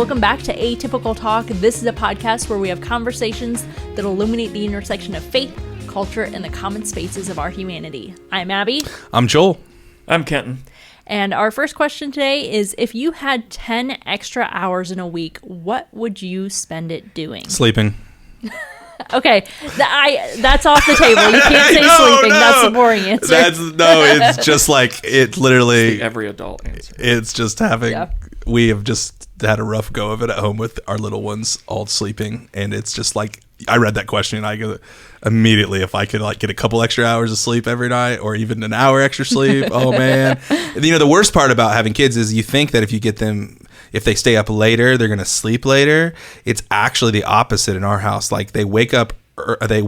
Welcome back to Atypical Talk. This is a podcast where we have conversations that illuminate the intersection of faith, culture, and the common spaces of our humanity. I'm Abby. I'm Joel. I'm Kenton. And our first question today is, if you had 10 extra hours in a week, what would you spend it doing? Sleeping. Okay, that's off the table. You can't say sleeping. No. That's the boring answer. It's just like, it literally, Every adult answer. it's just having, we have just had a rough go of it at home with our little ones all sleeping. And it's just like, I read that question and I go immediately, if I could like get a couple extra hours of sleep every night or even an hour extra sleep, oh man. You know, the worst part about having kids is you think that if you get them, if they stay up later, they're going to sleep later. It's actually the opposite in our house. Like they wake up at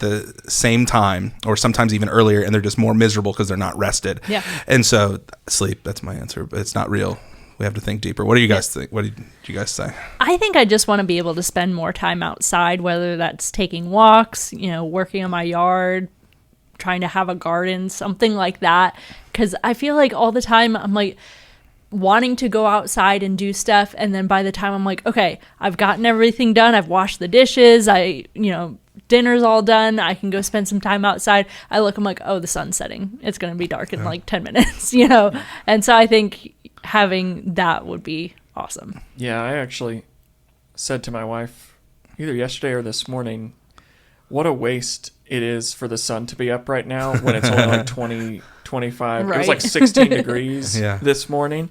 the same time or sometimes even earlier, and they're just more miserable because they're not rested. Yeah. And so sleep, that's my answer, but it's not real. We have to think deeper. What do you guys think? What did you guys say? I think I just want to be able to spend more time outside, whether that's taking walks, working on my yard, trying to have a garden, something like that. Because I feel like all the time I'm like wanting to go outside and do stuff. And then by the time I'm like, okay, I've gotten everything done. I've washed the dishes. Dinner's all done. I can go spend some time outside. I'm like, oh, the sun's setting. It's going to be dark in like 10 minutes, And so I think having that would be awesome. Yeah, I actually said to my wife either yesterday or this morning, what a waste it is for the sun to be up right now when it's only like 20, 25. Right. It was like 16 degrees Yeah. this morning.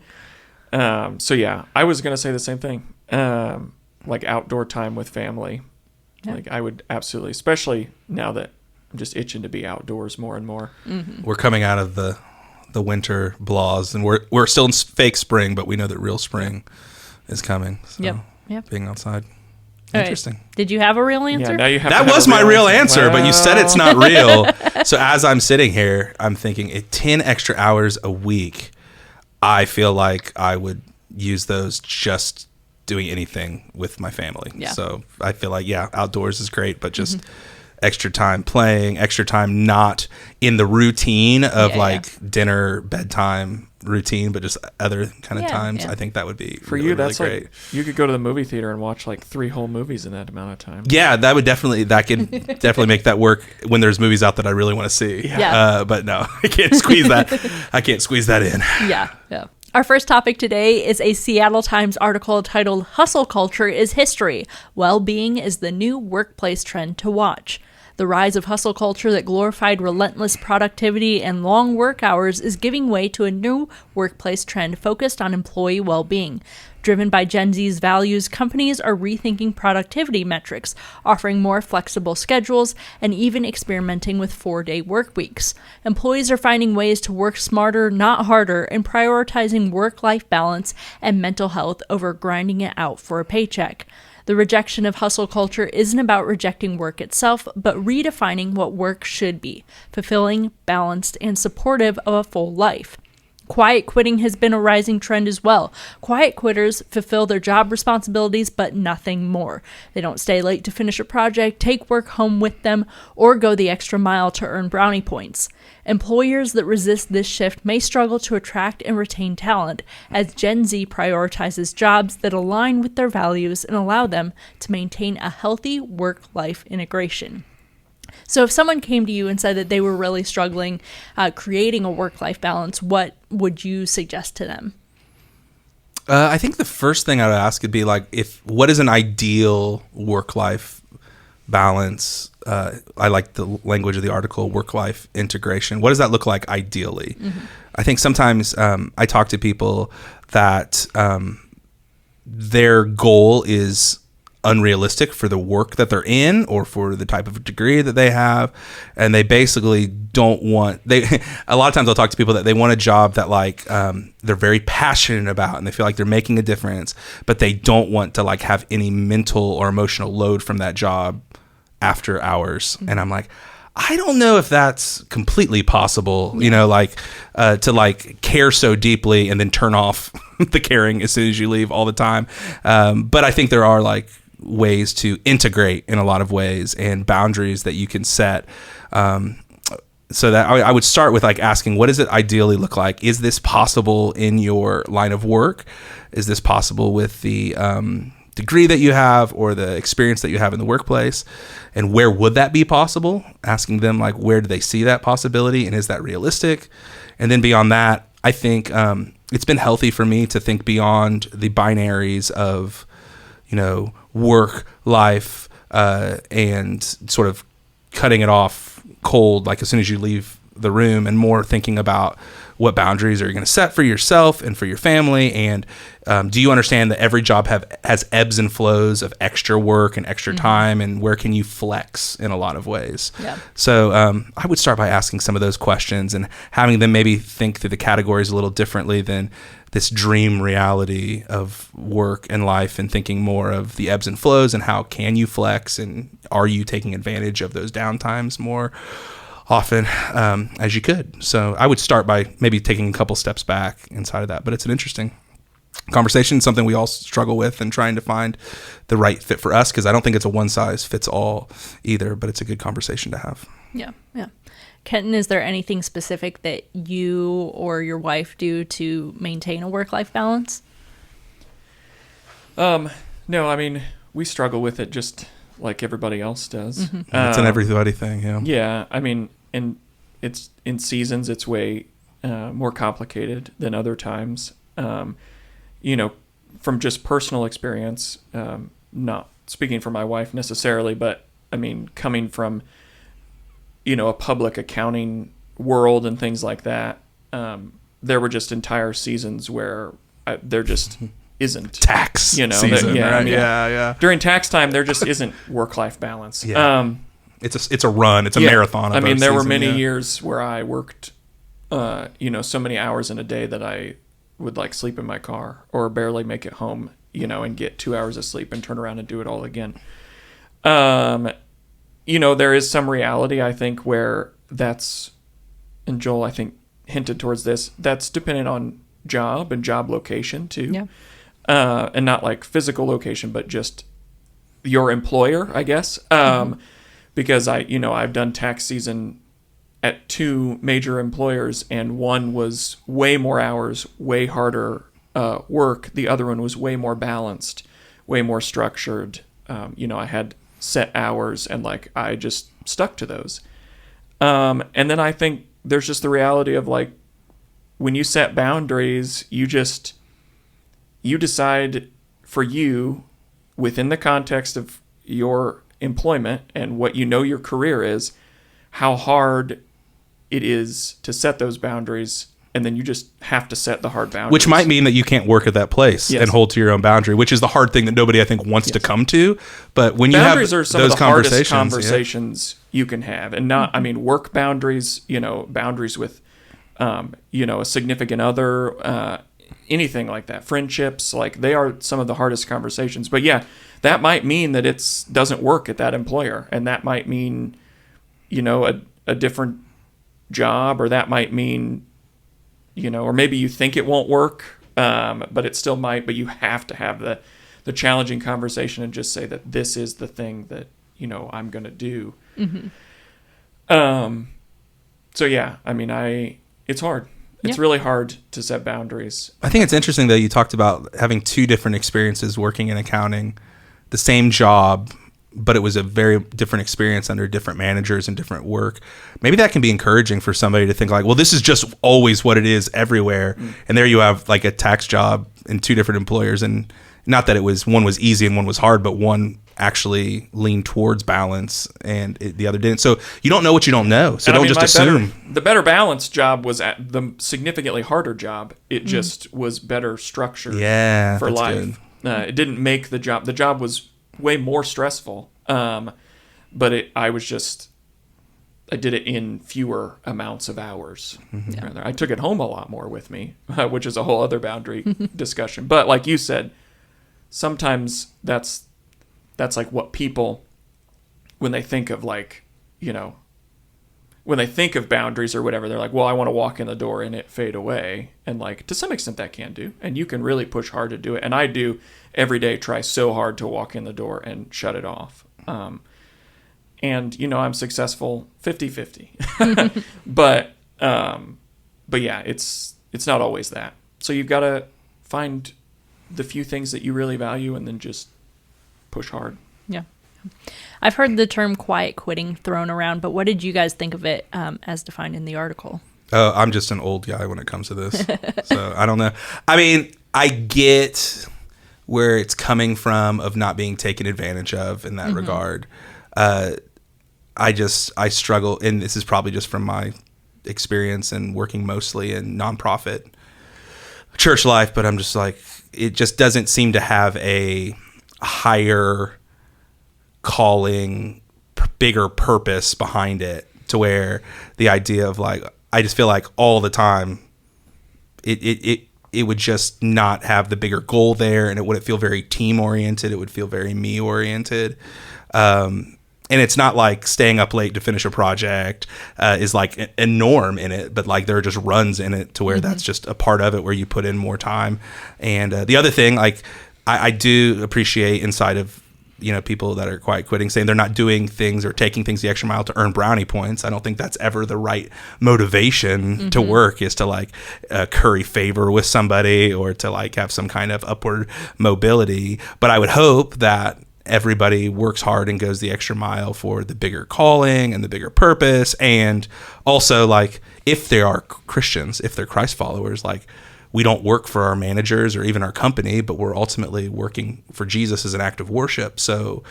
So yeah, I was going to say the same thing. Like outdoor time with family. Yeah. Like I would absolutely, especially now that I'm just itching to be outdoors more and more. Mm-hmm. We're coming out of the winter blahs, and we're still in fake spring, but we know that real spring is coming. So Yep. being outside. All Interesting. right. Did you have a real answer? Yeah, now you have That to have was a my real answer, but you said it's not Well, real. So as I'm sitting here, I'm thinking 10 extra hours a week, I feel like I would use those just doing anything with my family. Yeah. So I feel like, outdoors is great, but just extra time playing, extra time not in the routine of dinner, bedtime routine, but just other kind of times. I think that would be for really, you, that's really great. like you could go to the movie theater and watch like 3 whole movies in that amount of time. Yeah, that could definitely make that work when there's movies out that I really want to see. Yeah. But no, I can't squeeze that. I can't squeeze that in. Yeah. Our first topic today is a Seattle Times article titled "Hustle Culture is History. Well-being is the new workplace trend to watch." The rise of hustle culture that glorified relentless productivity and long work hours is giving way to a new workplace trend focused on employee well-being. Driven by Gen Z's values, companies are rethinking productivity metrics, offering more flexible schedules, and even experimenting with 4-day work weeks. Employees are finding ways to work smarter, not harder, and prioritizing work-life balance and mental health over grinding it out for a paycheck. The rejection of hustle culture isn't about rejecting work itself, but redefining what work should be: fulfilling, balanced, and supportive of a full life. Quiet quitting has been a rising trend as well. Quiet quitters fulfill their job responsibilities, but nothing more. They don't stay late to finish a project, take work home with them, or go the extra mile to earn brownie points. Employers that resist this shift may struggle to attract and retain talent, as Gen Z prioritizes jobs that align with their values and allow them to maintain a healthy work-life integration. So if someone came to you and said that they were really struggling creating a work-life balance, what would you suggest to them? I think the first thing I would ask would be what is an ideal work-life balance? I like the language of the article, work-life integration. What does that look like ideally? Mm-hmm. I think sometimes I talk to people that their goal is unrealistic for the work that they're in or for the type of degree that they have, and they basically don't want a lot of times I'll talk to people that they want a job that they're very passionate about and they feel like they're making a difference, but they don't want to have any mental or emotional load from that job after hours. Mm-hmm. And I'm like, I don't know if that's completely possible, to care so deeply and then turn off the caring as soon as you leave all the time. But I think there are ways to integrate in a lot of ways and boundaries that you can set. so that I would start with like asking, what does it ideally look like? Is this possible in your line of work? Is this possible with the degree that you have or the experience that you have in the workplace? And where would that be possible? Asking them like, where do they see that possibility, and is that realistic? And then beyond that, I think it's been healthy for me to think beyond the binaries of, work, life, and sort of cutting it off cold, like as soon as you leave the room, and more thinking about what boundaries are you going to set for yourself and for your family. And do you understand that every job has ebbs and flows of extra work and extra time, and where can you flex in a lot of ways? Yeah. So I would start by asking some of those questions and having them maybe think through the categories a little differently than this dream reality of work and life, and thinking more of the ebbs and flows and how can you flex, and are you taking advantage of those downtimes more often as you could. So I would start by maybe taking a couple steps back inside of that. But it's an interesting conversation, something we all struggle with, and trying to find the right fit for us, because I don't think it's a one size fits all either, but it's a good conversation to have. Yeah. Kenton, is there anything specific that you or your wife do to maintain a work-life balance? No, I mean, we struggle with it just like everybody else does. It's an everybody thing, yeah. Yeah, I mean, and it's in seasons, it's way more complicated than other times. From just personal experience, not speaking for my wife necessarily, but I mean, coming from, a public accounting world and things like that, there were just entire seasons where there just isn't tax season, right? I mean, yeah. During tax time, there just isn't work-life balance. Yeah. It's a run. It's a marathon. I mean, there were many years where I worked, so many hours in a day that I would like sleep in my car or barely make it home, and get 2 hours of sleep and turn around and do it all again. There is some reality, I think, where that's, and Joel, I think, hinted towards this, that's dependent on job and job location too. Yeah. And not like physical location, but just your employer, I guess. Because I've done tax season at 2 major employers, and one was way more hours, way harder work. The other one was way more balanced, way more structured. I had set hours, and like I just stuck to those. And then I think there's just the reality of like, when you set boundaries, you decide for you, within the context of your employment and what your career is, how hard it is to set those boundaries, and then you just have to set the hard boundaries. Which might mean that you can't work at that place and hold to your own boundary, which is the hard thing that nobody, I think, wants to come to. But when boundaries you have are some those of the hardest conversations you can have, and not, I mean, work boundaries, boundaries with, a significant other, anything like that, friendships, like they are some of the hardest conversations. But yeah, that might mean that it doesn't work at that employer, and that might mean, a different job, or that might mean, or maybe you think it won't work, but it still might. But you have to have the challenging conversation and just say that this is the thing that I'm going to do. So yeah, I mean, it's hard. It's really hard to set boundaries. I think it's interesting that you talked about having 2 different experiences working in accounting, the same job, but it was a very different experience under different managers and different work. Maybe that can be encouraging for somebody to think like, well, this is just always what it is everywhere. And there you have like a tax job in 2 different employers. And not that one was easy and one was hard, but one actually leaned towards balance and the other didn't. So you don't know what you don't know. So don't just assume. The better balanced job was at the significantly harder job. It just was better structured for life. It didn't make the job. The job was way more stressful. But I did it in fewer amounts of hours. I took it home a lot more with me, which is a whole other boundary discussion. But like you said, sometimes that's like what people, when they think of like, when they think of boundaries or whatever, they're like, well, I want to walk in the door and it fade away. And like, to some extent that can do, and you can really push hard to do it. And I do every day, try so hard to walk in the door and shut it off. and I'm successful 50-50. but yeah, it's not always that. So you've got to find the few things that you really value and then just push hard. Yeah. I've heard the term quiet quitting thrown around, but what did you guys think of it as defined in the article? I'm just an old guy when it comes to this. So I don't know. I mean, I get where it's coming from of not being taken advantage of in that regard. I struggle, and this is probably just from my experience and working mostly in nonprofit church life, but I'm just like, it just doesn't seem to have a higher calling, bigger purpose behind it, to where the idea of like, I just feel like all the time it would just not have the bigger goal there, and it wouldn't feel very team oriented. It would feel very me oriented. And it's not like staying up late to finish a project is like a norm in it, but like there are just runs in it to where that's just a part of it where you put in more time. And the other thing, like I do appreciate inside of, people that are quiet quitting, saying they're not doing things or taking things the extra mile to earn brownie points. I don't think that's ever the right motivation to work, is to like curry favor with somebody or to like have some kind of upward mobility. But I would hope that everybody works hard and goes the extra mile for the bigger calling and the bigger purpose. And also, like, if they are Christians, if they're Christ followers, like, we don't work for our managers or even our company, but we're ultimately working for Jesus as an act of worship. So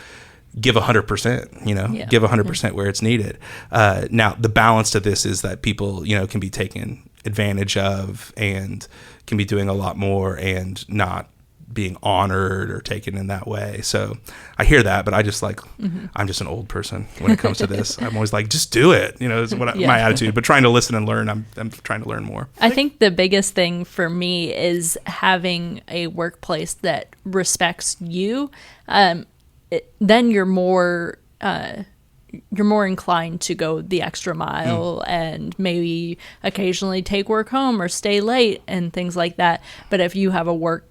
give 100%, give 100% where it's needed. Now, the balance to this is that people, can be taken advantage of and can be doing a lot more and not being honored or taken in that way. So I hear that, but I just like, I'm just an old person when it comes to this. I'm always like, just do it. Is what my attitude, but trying to listen and learn, I'm trying to learn more. I think the biggest thing for me is having a workplace that respects you. Then you're more inclined to go the extra mile and maybe occasionally take work home or stay late and things like that. But if you have a work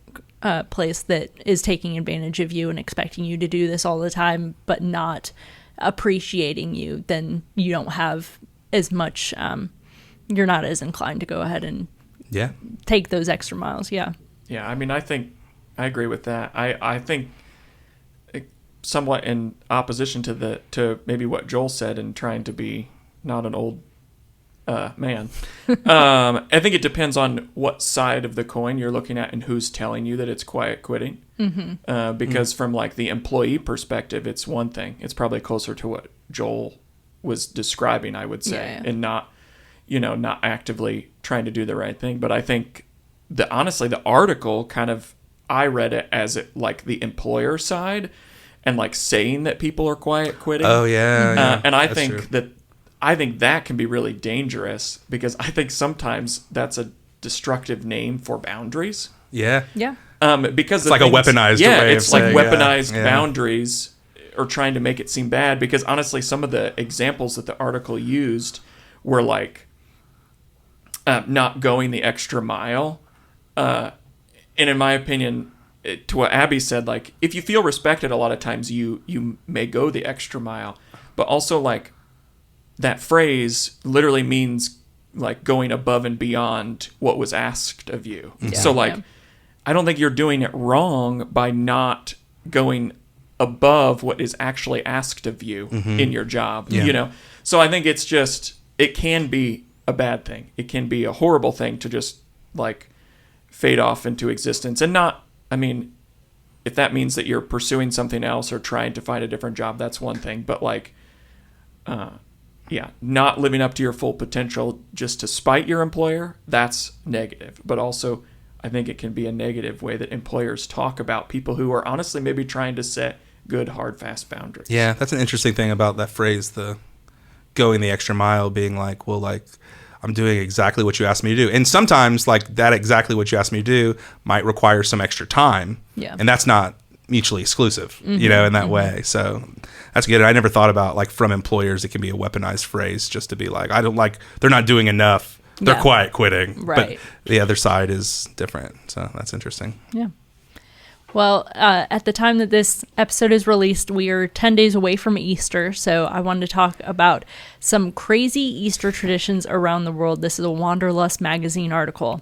place that is taking advantage of you and expecting you to do this all the time, but not appreciating you, then you don't have as much, you're not as inclined to go ahead and take those extra miles. Yeah. I mean, I think I agree with that. I think somewhat in opposition to maybe what Joel said and trying to be not an old man. I think it depends on what side of the coin you're looking at and who's telling you that it's quiet quitting. Because from like the employee perspective, it's one thing. It's probably closer to what Joel was describing, I would say, and not actively trying to do the right thing. But I think honestly, the article kind of, I read it as like the employer side and like saying that people are quiet quitting. Oh yeah. And I think that can be really dangerous, because I think sometimes that's a destructive name for boundaries. Yeah. Yeah. Because it's like a weaponized way it's of like saying, weaponized boundaries, or trying to make it seem bad. Because honestly, some of the examples that the article used were like not going the extra mile. And in my opinion, to what Abby said, like, if you feel respected, a lot of times you may go the extra mile. But also, like, that phrase literally means like going above and beyond what was asked of you. Yeah. So like, I don't think you're doing it wrong by not going above what is actually asked of you in your job, So I think it's just, it can be a bad thing. It can be a horrible thing to just like fade off into existence. And not, I mean, if that means that you're pursuing something else or trying to find a different job, that's one thing. But like, not living up to your full potential just to spite your employer, that's negative. But also, I think it can be a negative way that employers talk about people who are honestly maybe trying to set good, hard, fast boundaries. Yeah, that's an interesting thing about that phrase, the going the extra mile, being like, well, like, I'm doing exactly what you asked me to do. And sometimes, like, that exactly what you asked me to do might require some extra time. Yeah. And that's not mutually exclusive, in that way. So that's good. I never thought about, like, from employers, it can be a weaponized phrase just to be like, I don't like, they're not doing enough. They're quiet quitting. Right. But the other side is different. So that's interesting. Yeah. Well, at the time that this episode is released, we are 10 days away from Easter, so I wanted to talk about some crazy Easter traditions around the world. This is a Wanderlust magazine article.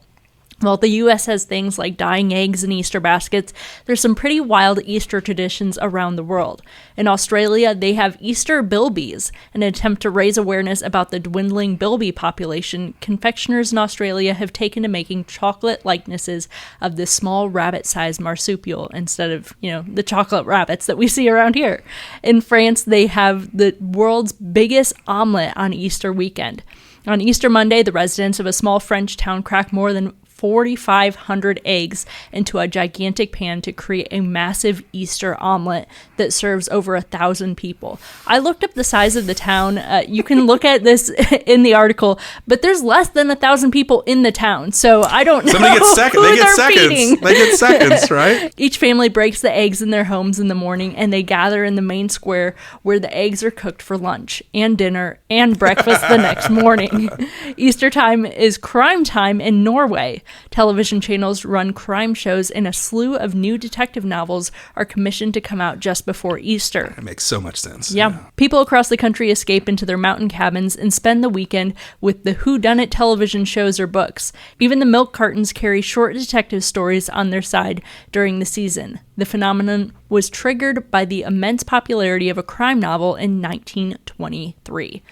While the U.S. has things like dyeing eggs in Easter baskets, there's some pretty wild Easter traditions around the world. In Australia, they have Easter bilbies, an attempt to raise awareness about the dwindling bilby population. Confectioners in Australia have taken to making chocolate likenesses of this small rabbit-sized marsupial instead of, the chocolate rabbits that we see around here. In France, they have the world's biggest omelet on Easter weekend. On Easter Monday, the residents of a small French town crack more than 4,500 eggs into a gigantic pan to create a massive Easter omelet that serves over 1,000 people. I looked up the size of the town. You can look at this in the article, but there's less than 1,000 people in the town, so I don't know. Somebody gets seconds. Who They get they're seconds. feeding. They get seconds, right? Each family breaks the eggs in their homes in the morning, and they gather in the main square where the eggs are cooked for lunch and dinner and breakfast the next morning. Easter time is crime time in Norway. Television channels run crime shows, and a slew of new detective novels are commissioned to come out just before Easter. It makes so much sense. Yeah. People across the country escape into their mountain cabins and spend the weekend with the whodunit television shows or books. Even the milk cartons carry short detective stories on their side during the season. The phenomenon was triggered by the immense popularity of a crime novel in 1923.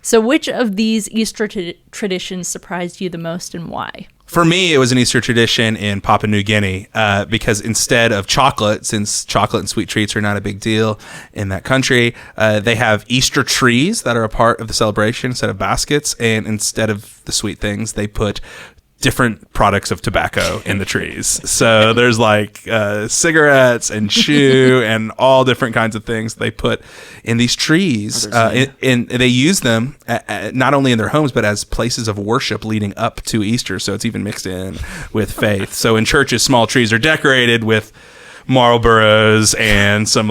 So which of these Easter traditions surprised you the most, and why? For me, it was an Easter tradition in Papua New Guinea because instead of chocolate, since chocolate and sweet treats are not a big deal in that country, they have Easter trees that are a part of the celebration instead of baskets. And instead of the sweet things, they put different products of tobacco in the trees. So there's like cigarettes and chew and all different kinds of things they put in these trees. And they use them not only in their homes, but as places of worship leading up to Easter. So it's even mixed in with faith. So in churches, small trees are decorated with Marlboros and some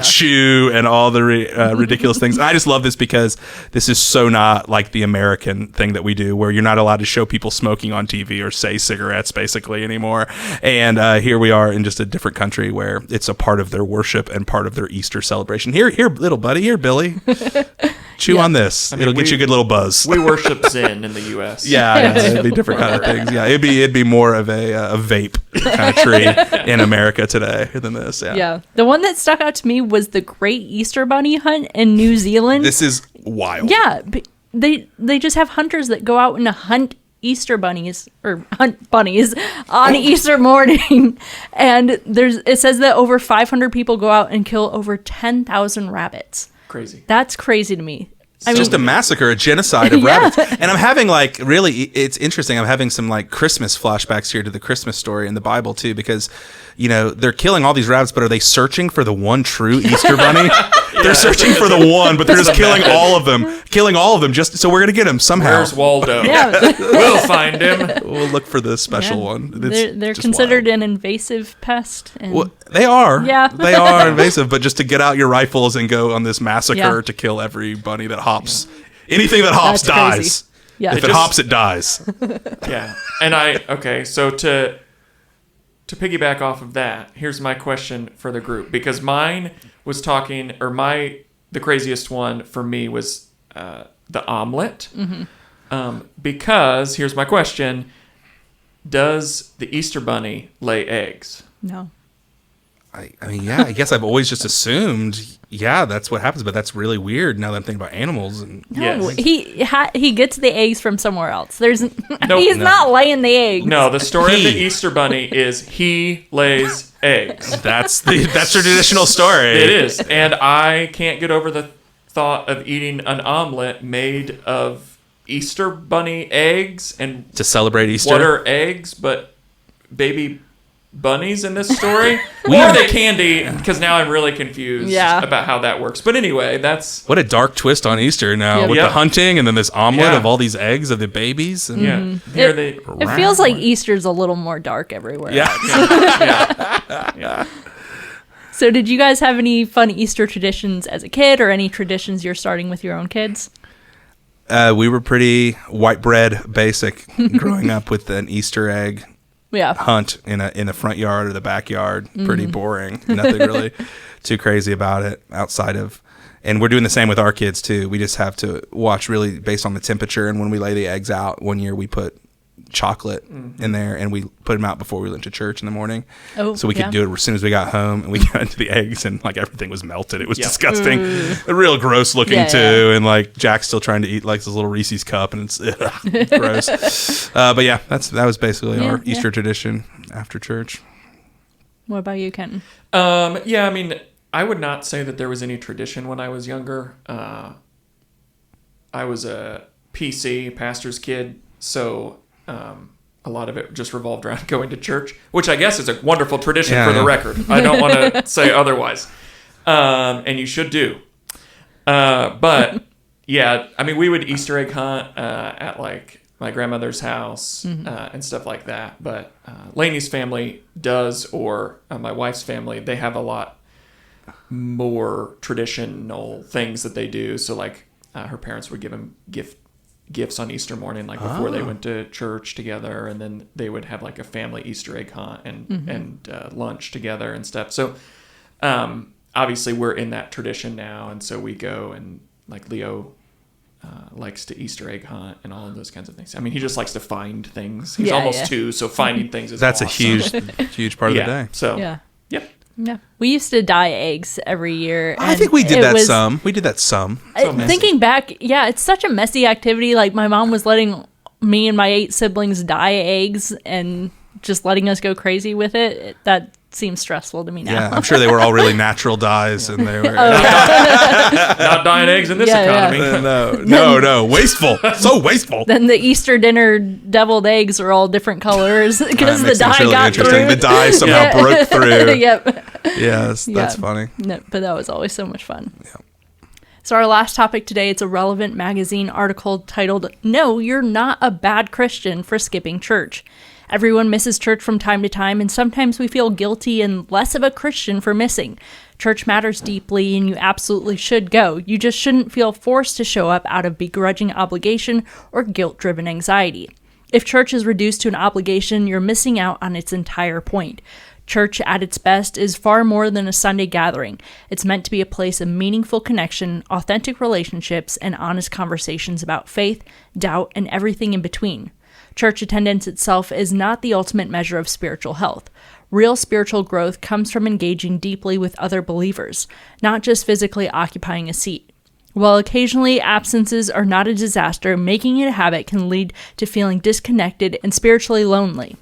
chew and all the ridiculous things. And I just love this because this is so not like the American thing that we do, where you're not allowed to show people smoking on TV or say cigarettes basically anymore. And here we are in just a different country where it's a part of their worship and part of their Easter celebration. Here, little buddy, here, Billy. Chew on this. It'll get you a good little buzz. We worship Zen in the U.S. Yeah, it'd be different kind of things. Yeah, it'd be more of a vape kind of tree in America today than this. Yeah. The one that stuck out to me was the Great Easter Bunny Hunt in New Zealand. This is wild. Yeah, they just have hunters that go out and hunt Easter bunnies or hunt bunnies on Easter morning, and it says that over 500 people go out and kill over 10,000 rabbits. Crazy. That's crazy to me. It's just a massacre, a genocide of rabbits. And I'm having it's interesting. I'm having some Christmas flashbacks here to the Christmas story in the Bible too, because, they're killing all these rabbits, but are they searching for the one true Easter bunny? They're searching for the one, but they're just killing all of them just so we're going to get him somehow. Where's Waldo? Yeah. We'll find him. We'll look for the special one. They're considered an invasive pest. And well, they are. Yeah. They are invasive, but just to get out your rifles and go on this massacre to kill every bunny that hops. Anything that hops That's dies. crazy. Yeah. If it hops, it dies. Yeah. And so to piggyback off of that, here's my question for the group, because mine was the craziest one for me was the omelet. Mm-hmm. Because here's my question: does the Easter bunny lay eggs? No. I mean, yeah, I guess I've always just assumed, that's what happens, but that's really weird now that I'm thinking about animals. And No, he gets the eggs from somewhere else. He's No. not laying the eggs. No, the story of the Easter bunny is he lays eggs. That's the traditional story. It is, and I can't get over the thought of eating an omelet made of Easter bunny eggs. And to celebrate Easter. What are eggs but baby bunnies in this story? Or are they candy? Because now I'm really confused about how that works. But anyway, that's... What a dark twist on Easter now with the hunting and then this omelet of all these eggs of the babies. And It feels like Easter's a little more dark everywhere. Yeah. So did you guys have any fun Easter traditions as a kid, or any traditions you're starting with your own kids? We were pretty white bread basic growing up with an Easter egg hunt in the front yard or the backyard. Pretty boring. Nothing really too crazy about it outside of. And we're doing the same with our kids too. We just have to watch really based on the temperature. And when we lay the eggs out, one year we put chocolate in there and we put them out before we went to church in the morning. So we could do it as soon as we got home, and we got into the eggs and like everything was melted. It was disgusting. Real gross looking too. And like Jack's still trying to eat like this little Reese's cup and it's gross. But yeah, that was basically our Easter tradition after church. What about you, Kenton? Yeah, I mean, I would not say that there was any tradition when I was younger. I was a PC, pastor's kid, so a lot of it just revolved around going to church, which I guess is a wonderful tradition for the record. I don't want to say otherwise. And you should do. But, yeah, I mean, we would Easter egg hunt at, like, my grandmother's house and stuff like that. But Lainey's family does, or my wife's family, they have a lot more traditional things that they do. So like her parents would give them gifts on Easter morning, like before they went to church together, and then they would have like a family Easter egg hunt and lunch together and stuff. So obviously we're in that tradition now, and so we go, and like Leo likes to Easter egg hunt and all of those kinds of things. I mean, he just likes to find things. He's almost 2, so finding things is that's awesome. a huge part of the day. So yep. Yeah. We used to dye eggs every year. I think we did that some. We did that some. Thinking back, it's such a messy activity. Like my mom was letting me and my 8 siblings dye eggs and just letting us go crazy with it. That seems stressful to me now. Yeah, I'm sure they were all really natural dyes, and they were not dyeing eggs in this economy. No, wasteful. So wasteful. Then the Easter dinner deviled eggs are all different colors because the dye really got through. The dye somehow broke through. Yep. Yes, that's funny. No, but that was always so much fun. Yeah. So our last topic today, it's a Relevant magazine article titled, "No, You're Not a Bad Christian for Skipping Church." Everyone misses church from time to time, and sometimes we feel guilty and less of a Christian for missing. Church matters deeply, and you absolutely should go. You just shouldn't feel forced to show up out of begrudging obligation or guilt-driven anxiety. If church is reduced to an obligation, you're missing out on its entire point. Church, at its best, is far more than a Sunday gathering. It's meant to be a place of meaningful connection, authentic relationships, and honest conversations about faith, doubt, and everything in between. Church attendance itself is not the ultimate measure of spiritual health. Real spiritual growth comes from engaging deeply with other believers, not just physically occupying a seat. While occasionally absences are not a disaster, making it a habit can lead to feeling disconnected and spiritually lonely.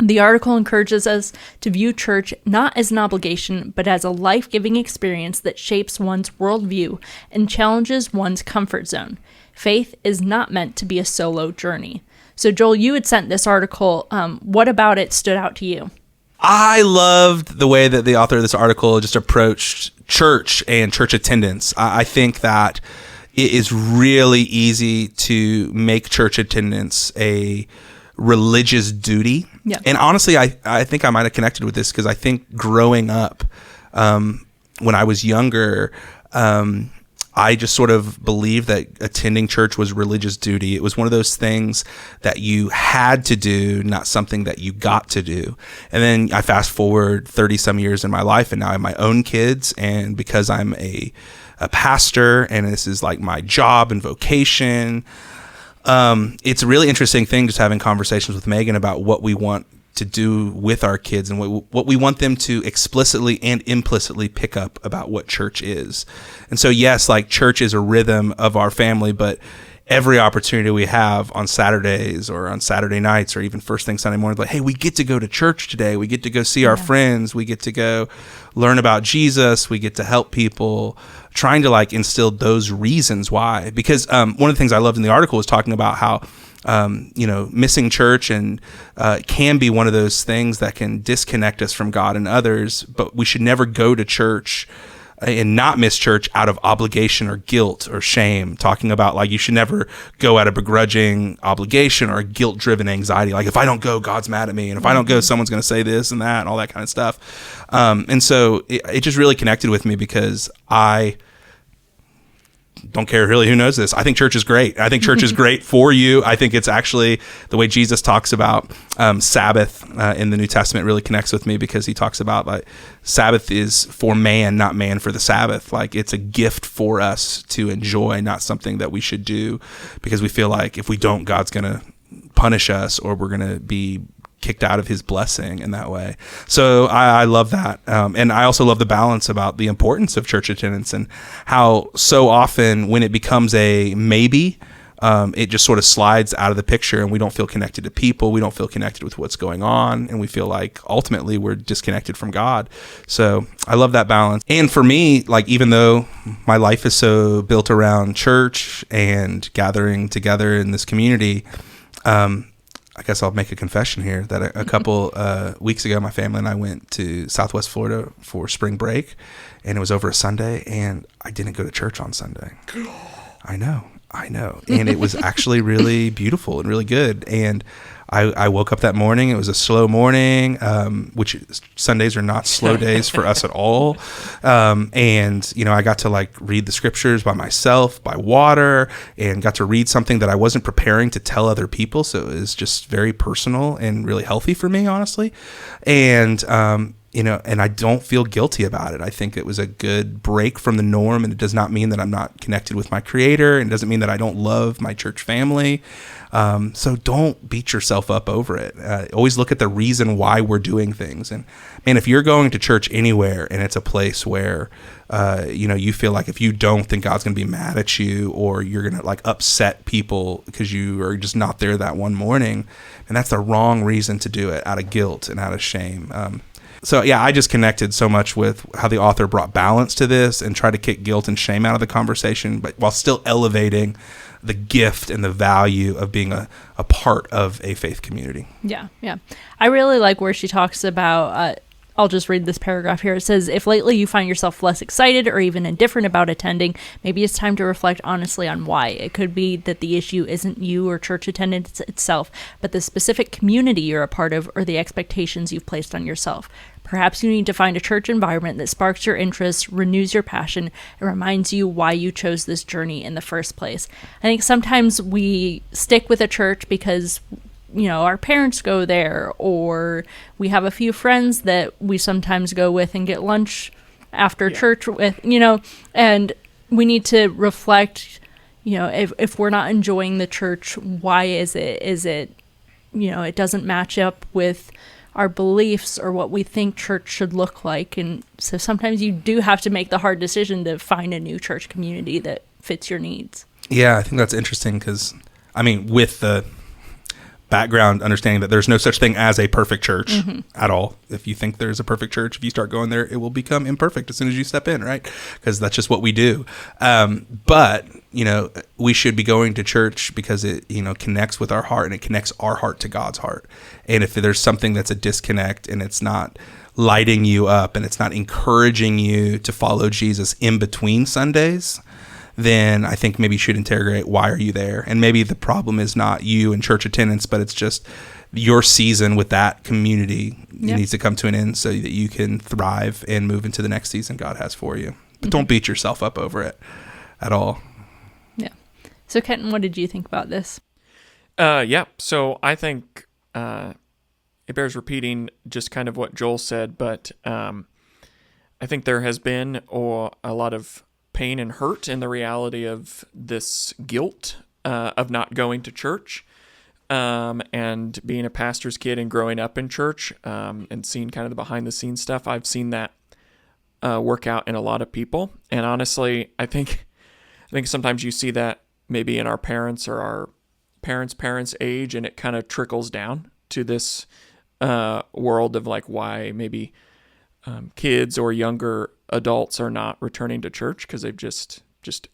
The article encourages us to view church not as an obligation, but as a life-giving experience that shapes one's worldview and challenges one's comfort zone. Faith is not meant to be a solo journey. So, Joel, you had sent this article. What about it stood out to you? I loved the way that the author of this article just approached church and church attendance. I think that it is really easy to make church attendance a religious duty. Yeah. And honestly, I think I might have connected with this because I think growing up, when I was younger, I just sort of believed that attending church was religious duty. It was one of those things that you had to do, not something that you got to do. And then I fast forward 30 some years in my life, and now I have my own kids. And because I'm a pastor and this is like my job and vocation, it's a really interesting thing just having conversations with Megan about what we want to do with our kids and what we want them to explicitly and implicitly pick up about what church is. And so, yes, like church is a rhythm of our family, but every opportunity we have on Saturdays or on Saturday nights or even first thing Sunday morning, like, hey, we get to go to church today. We get to go see our friends. We get to go learn about Jesus. We get to help people, trying to like instill those reasons why. Because one of the things I loved in the article was talking about how missing church and can be one of those things that can disconnect us from God and others, but we should never go to church and not miss church out of obligation or guilt or shame. Talking about like you should never go out of begrudging obligation or guilt-driven anxiety. Like if I don't go, God's mad at me. And if I don't go, someone's going to say this and that and all that kind of stuff. And so it just really connected with me because I don't care really who knows this. I think church is great. I think church is great for you. I think it's actually the way Jesus talks about Sabbath in the New Testament really connects with me, because he talks about like Sabbath is for man, not man for the Sabbath. Like it's a gift for us to enjoy, not something that we should do because we feel like if we don't, God's going to punish us or we're going to be kicked out of his blessing in that way. So I love that. And I also love the balance about the importance of church attendance and how so often when it becomes a maybe, it just sort of slides out of the picture and we don't feel connected to people. We don't feel connected with what's going on. And we feel like ultimately we're disconnected from God. So I love that balance. And for me, like, even though my life is so built around church and gathering together in this community, I guess I'll make a confession here that a couple weeks ago, my family and I went to Southwest Florida for spring break, and it was over a Sunday, and I didn't go to church on Sunday. I know. And it was actually really beautiful and really good. And I woke up that morning. It was a slow morning, which Sundays are not slow days for us at all. And, I got to like read the scriptures by myself, by water, and got to read something that I wasn't preparing to tell other people. So it was just very personal and really healthy for me, honestly. And, and I don't feel guilty about it. I think it was a good break from the norm, and it does not mean that I'm not connected with my Creator, and it doesn't mean that I don't love my church family. So don't beat yourself up over it. Always look at the reason why we're doing things. And man, if you're going to church anywhere and it's a place where, you feel like if you don't, then God's going to be mad at you, or you're going to like upset people because you are just not there that one morning, and that's the wrong reason to do it, out of guilt and out of shame. So yeah, I just connected so much with how the author brought balance to this and tried to kick guilt and shame out of the conversation, but while still elevating the gift and the value of being a part of a faith community. Yeah. I really like where she talks about, I'll just read this paragraph here. It says, if lately you find yourself less excited or even indifferent about attending, maybe it's time to reflect honestly on why. It could be that the issue isn't you or church attendance itself, but the specific community you're a part of or the expectations you've placed on yourself. Perhaps you need to find a church environment that sparks your interest, renews your passion, and reminds you why you chose this journey in the first place. I think sometimes we stick with a church because, our parents go there, or we have a few friends that we sometimes go with and get lunch after church with, and we need to reflect, if we're not enjoying the church, why is it? Is it, it doesn't match up with our beliefs or what we think church should look like. And so sometimes you do have to make the hard decision to find a new church community that fits your needs. Yeah, I think that's interesting because, with the background understanding that there's no such thing as a perfect church at all. If you think there's a perfect church, if you start going there, it will become imperfect as soon as you step in, right? Because that's just what we do. But, we should be going to church because it, connects with our heart, and it connects our heart to God's heart. And if there's something that's a disconnect and it's not lighting you up and it's not encouraging you to follow Jesus in between Sundays, then I think maybe you should interrogate, why are you there? And maybe the problem is not you and church attendance, but it's just your season with that community needs to come to an end so that you can thrive and move into the next season God has for you. But don't beat yourself up over it at all. Yeah. So Kenton, what did you think about this? So I think it bears repeating just kind of what Joel said, but I think there has been a lot of pain and hurt in the reality of this guilt of not going to church, and being a pastor's kid and growing up in church, and seeing kind of the behind the scenes stuff. I've seen that work out in a lot of people, and honestly, I think sometimes you see that maybe in our parents or our parents' age, and it kind of trickles down to this world of like why maybe kids or younger adults are not returning to church because they've just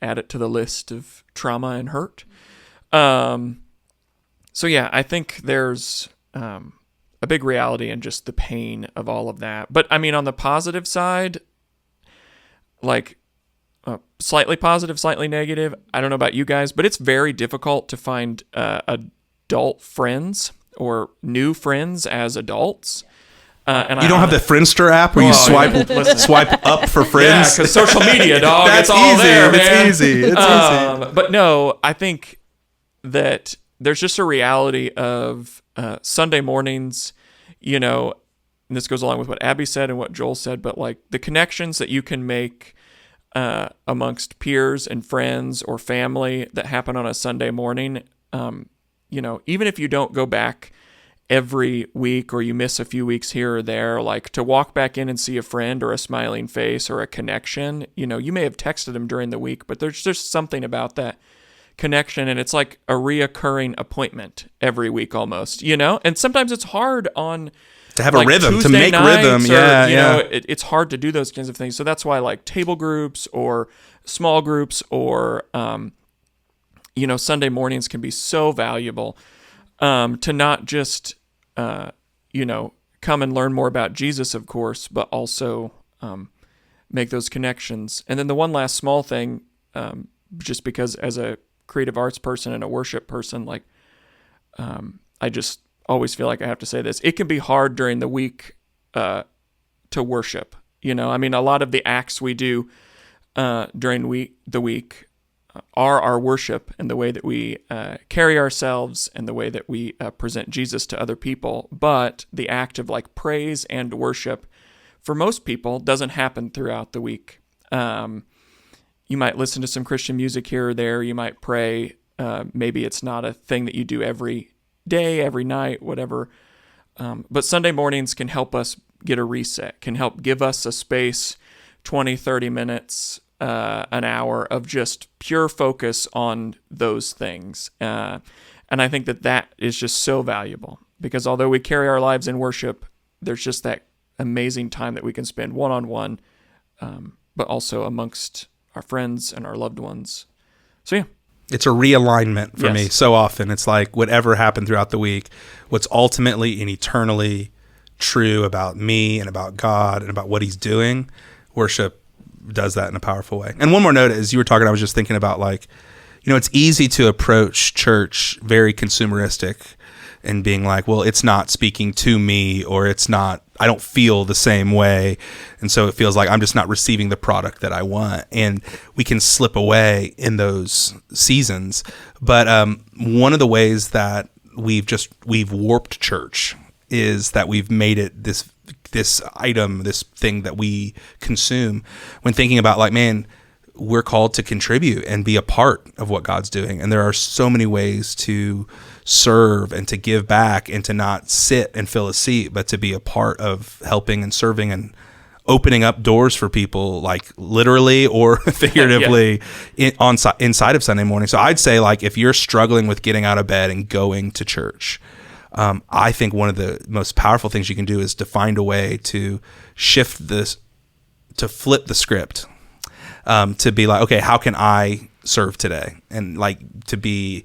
add it to the list of trauma and hurt. So yeah, I think there's a big reality in just the pain of all of that. But on the positive side, like slightly positive, slightly negative, I don't know about you guys, but it's very difficult to find adult friends or new friends as adults. And You don't have the Friendster app where you swipe up for Yeah, friends? because social media, dog. That's it's all easy. there, man. It's easy. It's easy. But no, I think that there's just a reality of Sunday mornings, and this goes along with what Abby said and what Joel said, but like the connections that you can make amongst peers and friends or family that happen on a Sunday morning, even if you don't go back every week or you miss a few weeks here or there, like to walk back in and see a friend or a smiling face or a connection, you may have texted them during the week, but there's just something about that connection, and it's like a reoccurring appointment every week almost, and sometimes it's hard on to have a rhythm, Tuesday to make rhythm. Or, it's hard to do those kinds of things. So that's why like table groups or small groups or, Sunday mornings can be so valuable to not just, come and learn more about Jesus, of course, but also make those connections. And then the one last small thing, just because as a creative arts person and a worship person, like I just always feel like I have to say this. It can be hard during the week to worship. A lot of the acts we do during the week are our worship and the way that we carry ourselves and the way that we present Jesus to other people. But the act of like praise and worship for most people doesn't happen throughout the week. You might listen to some Christian music here or there. You might pray. Maybe it's not a thing that you do every day, every night, whatever. But Sunday mornings can help us get a reset, can help give us a space, 20, 30 minutes, an hour of just pure focus on those things. And I think that is just so valuable because although we carry our lives in worship, there's just that amazing time that we can spend one-on-one, but also amongst our friends and our loved ones. So yeah. It's a realignment for Yes. me. So often it's like whatever happened throughout the week, what's ultimately and eternally true about me and about God and about what he's doing, worship does that in a powerful way. And one more note, as you were talking, I was just thinking about like, it's easy to approach church very consumeristic and being like, well, it's not speaking to me, or I don't feel the same way. And so it feels like I'm just not receiving the product that I want. And we can slip away in those seasons. But one of the ways that we've warped church is that we've made it this item, this thing that we consume when thinking about like, man, we're called to contribute and be a part of what God's doing. And there are so many ways to serve and to give back and to not sit and fill a seat, but to be a part of helping and serving and opening up doors for people, like literally or figuratively inside of Sunday morning. So I'd say like, if you're struggling with getting out of bed and going to church, I think one of the most powerful things you can do is to find a way to shift this, to flip the script, to be like, okay, how can I serve today? And like to be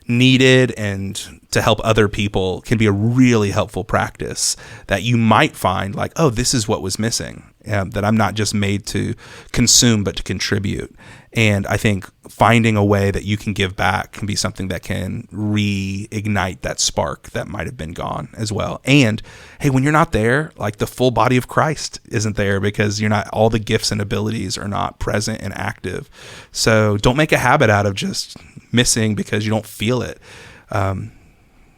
needed and to help other people can be a really helpful practice that you might find like, oh, this is what was missing, that I'm not just made to consume, but to contribute. And I think finding a way that you can give back can be something that can reignite that spark that might have been gone as well. And hey, when you're not there, like the full body of Christ isn't there because you're not, all the gifts and abilities are not present and active. So don't make a habit out of just missing because you don't feel it.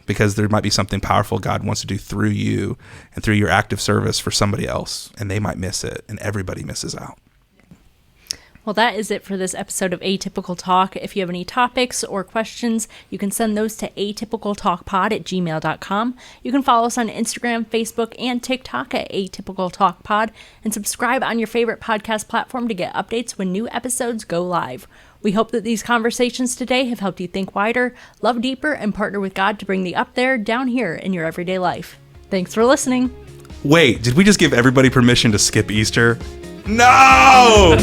Because there might be something powerful God wants to do through you and through your active service for somebody else, and they might miss it, and everybody misses out. Well, that is it for this episode of Atypical Talk. If you have any topics or questions, you can send those to atypicaltalkpod@gmail.com. You can follow us on Instagram, Facebook, and TikTok at Atypical Talk Pod, and subscribe on your favorite podcast platform to get updates when new episodes go live. We hope that these conversations today have helped you think wider, love deeper, and partner with God to bring the up there down here in your everyday life. Thanks for listening. Wait, did we just give everybody permission to skip Easter? No!